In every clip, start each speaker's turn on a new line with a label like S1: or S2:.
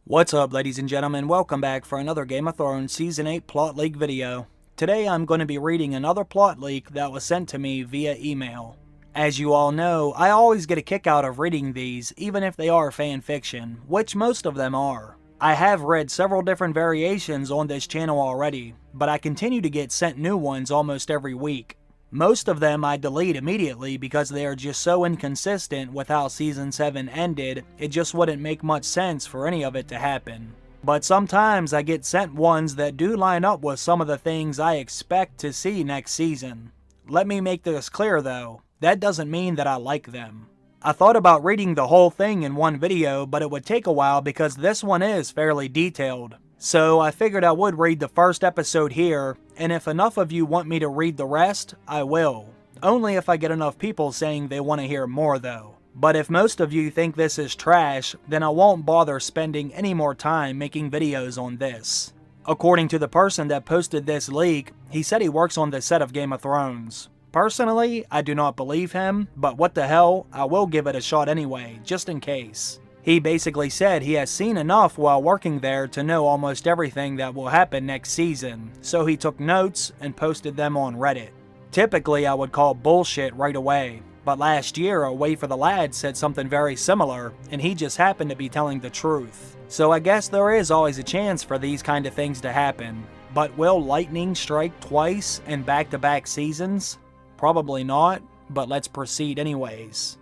S1: What's up, ladies and gentlemen? Welcome back for another Game of Thrones Season 8 plot leak video. Today I'm going to be reading another plot leak that was sent to me via email. As you all know, I always get a kick out of reading these, even if they are fan fiction, which most of them are. I have read several different variations on this channel already, but I continue to get sent new ones almost every week. Most of them I delete immediately because they are just so inconsistent with how Season 7 ended, it just wouldn't make much sense for any of it to happen. But sometimes I get sent ones that do line up with some of the things I expect to see next season. Let me make this clear though, that doesn't mean that I like them. I thought about reading the whole thing in one video, but it would take a while because this one is fairly detailed. So I figured I would read the first episode here, and if enough of you want me to read the rest, I will. Only if I get enough people saying they want to hear more though. But if most of you think this is trash, then I won't bother spending any more time making videos on this. According to the person that posted this leak, he said he works on the set of Game of Thrones. Personally, I do not believe him, but what the hell, I will give it a shot anyway, just in case. He basically said he has seen enough while working there to know almost everything that will happen next season, so he took notes and posted them on Reddit. Typically I would call bullshit right away, but last year A Way for the Lad said something very similar, and he just happened to be telling the truth. So I guess there is always a chance for these kind of things to happen. But will lightning strike twice in back-to-back seasons? Probably not, but let's proceed anyways.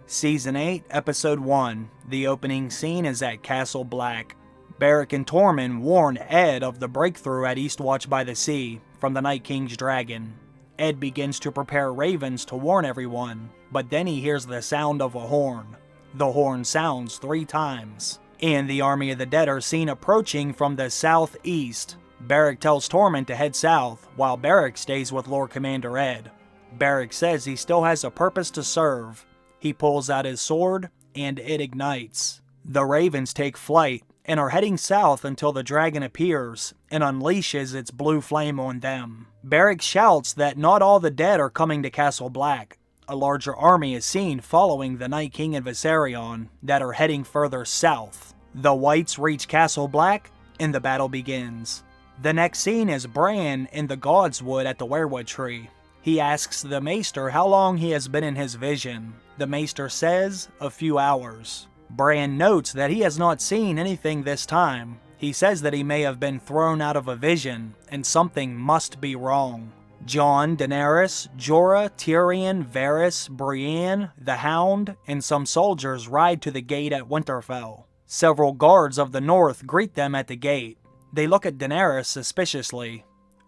S1: Season 8, Episode 1. The opening scene is at Castle Black. Beric and Tormund warn Ed of the breakthrough at Eastwatch by the Sea from the Night King's dragon. Ed begins to prepare ravens to warn everyone, but then he hears the sound of a horn. The horn sounds 3 times, and the army of the dead are seen approaching from the southeast. Beric tells Tormund to head south, while Beric stays with Lord Commander Ed. Beric says he still has a purpose to serve. He pulls out his sword, and it ignites. The ravens take flight, and are heading south until the dragon appears, and unleashes its blue flame on them. Beric shouts that not all the dead are coming to Castle Black. A larger army is seen following the Night King and Viserion, that are heading further south. The Whites reach Castle Black, and the battle begins. The next scene is Bran in the Godswood at the Weirwood Tree. He asks the Maester how long he has been in his vision. The Maester says, a few hours. Bran notes that he has not seen anything this time. He says that he may have been thrown out of a vision, and something must be wrong. Jon, Daenerys, Jorah, Tyrion, Varys, Brienne, the Hound, and some soldiers ride to the gate at Winterfell. Several guards of the North greet them at the gate. They look at Daenerys suspiciously.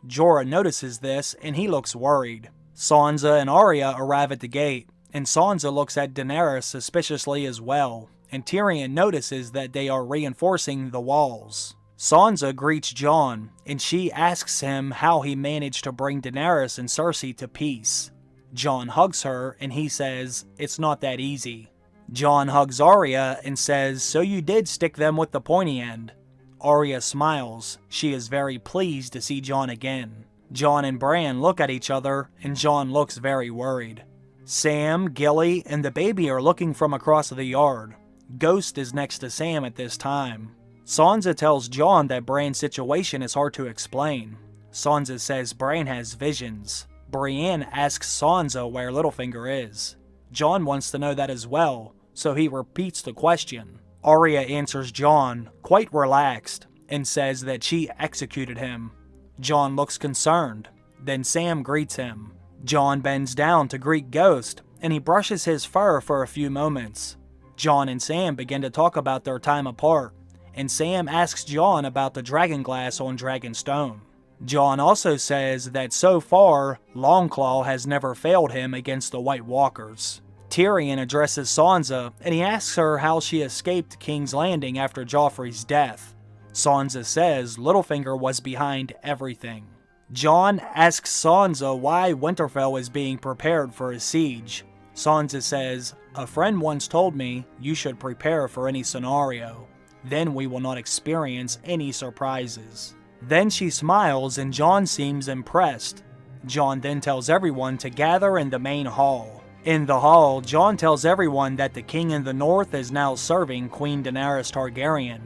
S1: Jorah notices this, and he looks worried. Sansa and Arya arrive at the gate, and Sansa looks at Daenerys suspiciously as well, and Tyrion notices that they are reinforcing the walls. Sansa greets Jon, and she asks him how he managed to bring Daenerys and Cersei to peace. Jon hugs her, and he says, it's not that easy. Jon hugs Arya and says, so you did stick them with the pointy end. Arya smiles. She is very pleased to see Jon again. Jon and Bran look at each other, and Jon looks very worried. Sam, Gilly, and the baby are looking from across the yard. Ghost is next to Sam at this time. Sansa tells Jon that Bran's situation is hard to explain. Sansa says Bran has visions. Brienne asks Sansa where Littlefinger is. Jon wants to know that as well, so he repeats the question. Arya answers Jon, quite relaxed, and says that she executed him. Jon looks concerned. Then Sam greets him. Jon bends down to greet Ghost, and he brushes his fur for a few moments. Jon and Sam begin to talk about their time apart, and Sam asks Jon about the dragonglass on Dragonstone. Jon also says that so far, Longclaw has never failed him against the White Walkers. Tyrion addresses Sansa, and he asks her how she escaped King's Landing after Joffrey's death. Sansa says Littlefinger was behind everything. Jon asks Sansa why Winterfell is being prepared for a siege. Sansa says, a friend once told me you should prepare for any scenario. Then we will not experience any surprises. Then she smiles and Jon seems impressed. Jon then tells everyone to gather in the main hall. In the hall, Jon tells everyone that the king in the north is now serving Queen Daenerys Targaryen.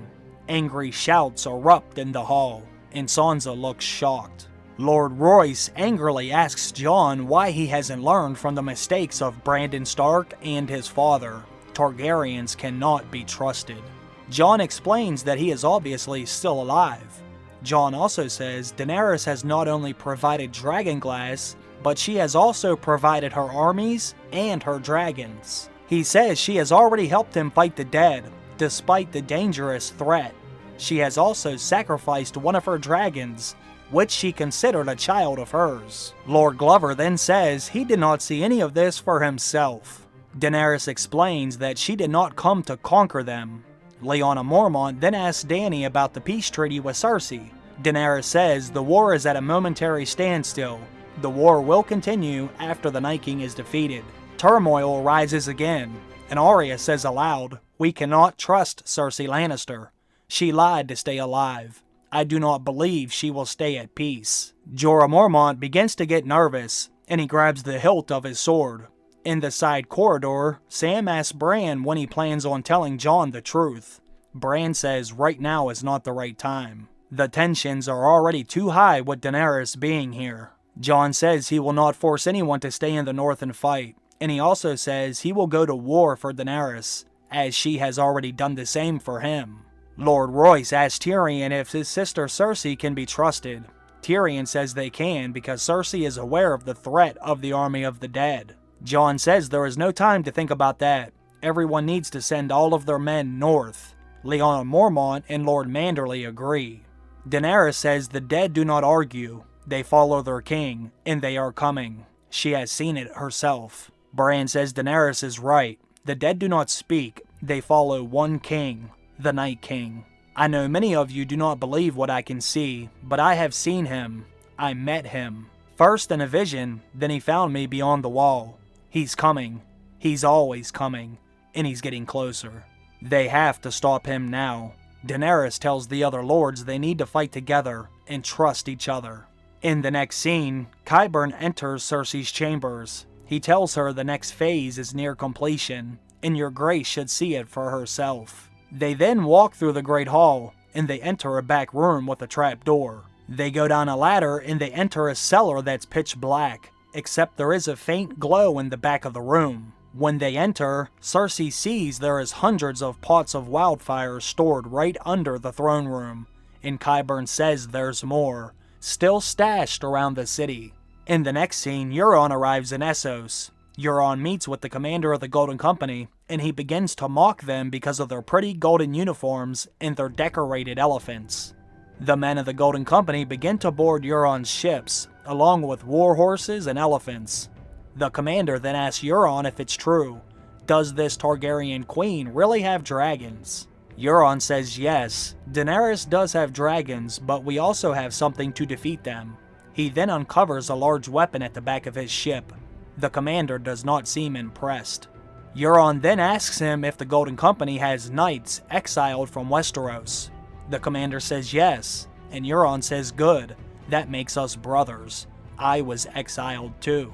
S1: Angry shouts erupt in the hall, and Sansa looks shocked. Lord Royce angrily asks Jon why he hasn't learned from the mistakes of Brandon Stark and his father. Targaryens cannot be trusted. Jon explains that he is obviously still alive. Jon also says Daenerys has not only provided dragonglass, but she has also provided her armies and her dragons. He says she has already helped him fight the dead, despite the dangerous threat. She has also sacrificed one of her dragons, which she considered a child of hers. Lord Glover then says he did not see any of this for himself. Daenerys explains that she did not come to conquer them. Lyanna Mormont then asks Dany about the peace treaty with Cersei. Daenerys says the war is at a momentary standstill. The war will continue after the Night King is defeated. Turmoil rises again, and Arya says aloud, "We cannot trust Cersei Lannister. She lied to stay alive. I do not believe she will stay at peace." Jorah Mormont begins to get nervous, and he grabs the hilt of his sword. In the side corridor, Sam asks Bran when he plans on telling Jon the truth. Bran says right now is not the right time. The tensions are already too high with Daenerys being here. Jon says he will not force anyone to stay in the north and fight, and he also says he will go to war for Daenerys, as she has already done the same for him. Lord Royce asks Tyrion if his sister Cersei can be trusted. Tyrion says they can because Cersei is aware of the threat of the army of the dead. Jon says there is no time to think about that. Everyone needs to send all of their men north. Lyanna Mormont and Lord Manderley agree. Daenerys says the dead do not argue. They follow their king, and they are coming. She has seen it herself. Bran says Daenerys is right. The dead do not speak. They follow one king, the Night King. I know many of you do not believe what I can see, but I have seen him. I met him. First in a vision, then he found me beyond the wall. He's coming. He's always coming. And he's getting closer. They have to stop him now. Daenerys tells the other lords they need to fight together and trust each other. In the next scene, Qyburn enters Cersei's chambers. He tells her the next phase is near completion, and your grace should see it for herself. They then walk through the Great Hall, and they enter a back room with a trap door. They go down a ladder and they enter a cellar that's pitch black, except there is a faint glow in the back of the room. When they enter, Cersei sees there is hundreds of pots of wildfire stored right under the throne room, and Qyburn says there's more, still stashed around the city. In the next scene, Euron arrives in Essos. Euron meets with the commander of the Golden Company, and he begins to mock them because of their pretty golden uniforms and their decorated elephants. The men of the Golden Company begin to board Euron's ships, along with war horses and elephants. The commander then asks Euron if it's true. Does this Targaryen queen really have dragons? Euron says yes, Daenerys does have dragons, but we also have something to defeat them. He then uncovers a large weapon at the back of his ship. The commander does not seem impressed. Euron then asks him if the Golden Company has knights exiled from Westeros. The commander says yes, and Euron says good, that makes us brothers. I was exiled too.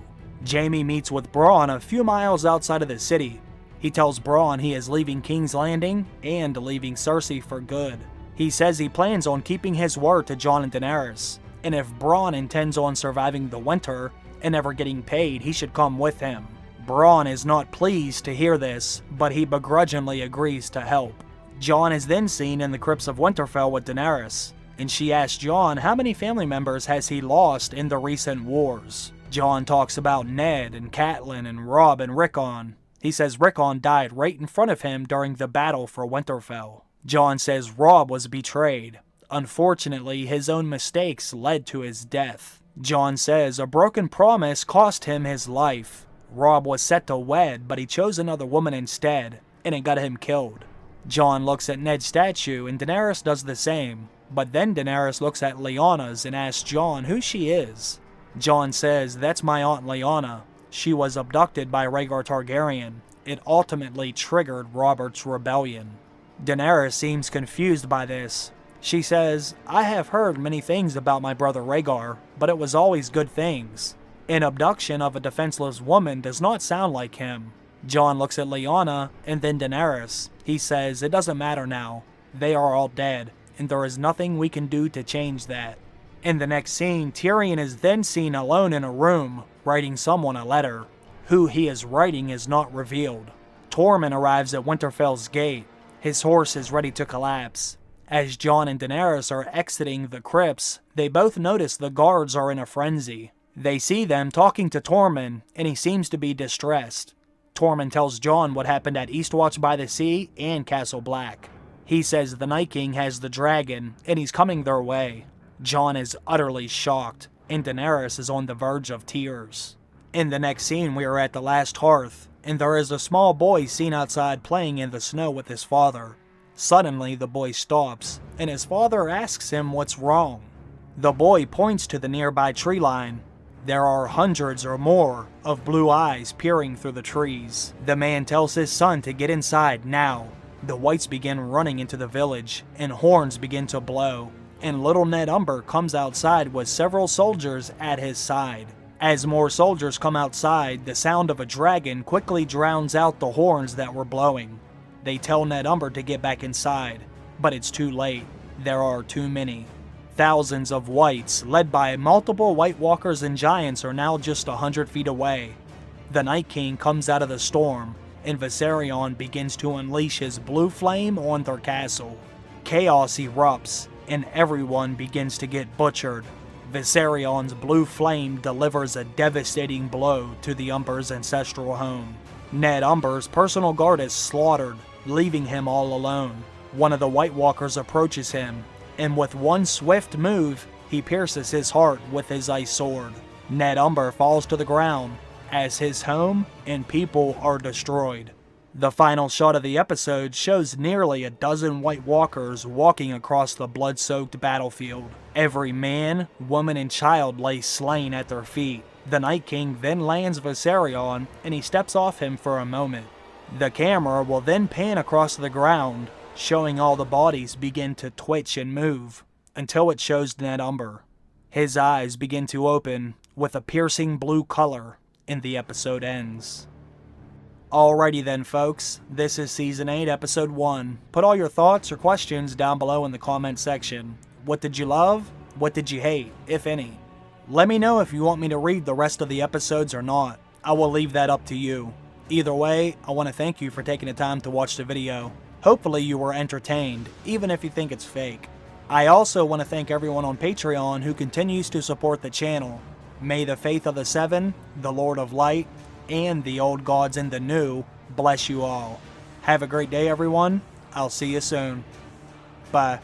S1: Jaime meets with Bronn a few miles outside of the city. He tells Bronn he is leaving King's Landing and leaving Cersei for good. He says he plans on keeping his word to Jon and Daenerys, and if Bronn intends on surviving the winter and never getting paid, he should come with him. Bronn is not pleased to hear this, but he begrudgingly agrees to help. Jon is then seen in the crypts of Winterfell with Daenerys, and she asks Jon how many family members has he lost in the recent wars. Jon talks about Ned and Catelyn and Robb and Rickon. He says Rickon died right in front of him during the battle for Winterfell. Jon says Robb was betrayed. Unfortunately, his own mistakes led to his death. Jon says a broken promise cost him his life. Robb was set to wed, but he chose another woman instead, and it got him killed. Jon looks at Ned's statue, and Daenerys does the same. But then Daenerys looks at Lyanna's and asks Jon who she is. Jon says, that's my Aunt Lyanna. She was abducted by Rhaegar Targaryen. It ultimately triggered Robert's rebellion. Daenerys seems confused by this. She says, I have heard many things about my brother Rhaegar, but it was always good things. An abduction of a defenseless woman does not sound like him. Jon looks at Lyanna and then Daenerys. He says, it doesn't matter now. They are all dead, and there is nothing we can do to change that. In the next scene, Tyrion is then seen alone in a room, writing someone a letter. Who he is writing is not revealed. Tormund arrives at Winterfell's gate. His horse is ready to collapse. As Jon and Daenerys are exiting the crypts, they both notice the guards are in a frenzy. They see them talking to Tormund, and he seems to be distressed. Tormund tells Jon what happened at Eastwatch by the Sea and Castle Black. He says the Night King has the dragon, and he's coming their way. Jon is utterly shocked, and Daenerys is on the verge of tears. In the next scene, we are at the last hearth, and there is a small boy seen outside playing in the snow with his father. Suddenly, the boy stops, and his father asks him what's wrong. The boy points to the nearby tree line. There are hundreds or more of blue eyes peering through the trees. The man tells his son to get inside now. The whites begin running into the village, and horns begin to blow, and little Ned Umber comes outside with several soldiers at his side. As more soldiers come outside, the sound of a dragon quickly drowns out the horns that were blowing. They tell Ned Umber to get back inside, but it's too late. There are too many. Thousands of whites, led by multiple White Walkers and Giants, are now just 100 feet away. The Night King comes out of the storm, and Viserion begins to unleash his blue flame on their castle. Chaos erupts, and everyone begins to get butchered. Viserion's blue flame delivers a devastating blow to the Umber's ancestral home. Ned Umber's personal guard is slaughtered, leaving him all alone. One of the White Walkers approaches him, and with one swift move, he pierces his heart with his ice sword. Ned Umber falls to the ground, as his home and people are destroyed. The final shot of the episode shows nearly a dozen White Walkers walking across the blood-soaked battlefield. Every man, woman, and child lay slain at their feet. The Night King then lands Viserion, and he steps off him for a moment. The camera will then pan across the ground, showing all the bodies begin to twitch and move, until it shows Ned Umber. His eyes begin to open with a piercing blue color, and the episode ends. Alrighty then folks, this is Season 8, Episode 1. Put all your thoughts or questions down below in the comment section. What did you love? What did you hate, if any? Let me know if you want me to read the rest of the episodes or not. I will leave that up to you. Either way, I want to thank you for taking the time to watch the video. Hopefully you were entertained, even if you think it's fake. I also want to thank everyone on Patreon who continues to support the channel. May the faith of the Seven, the Lord of Light, and the old gods and the new bless you all. Have a great day everyone. I'll see you soon. Bye.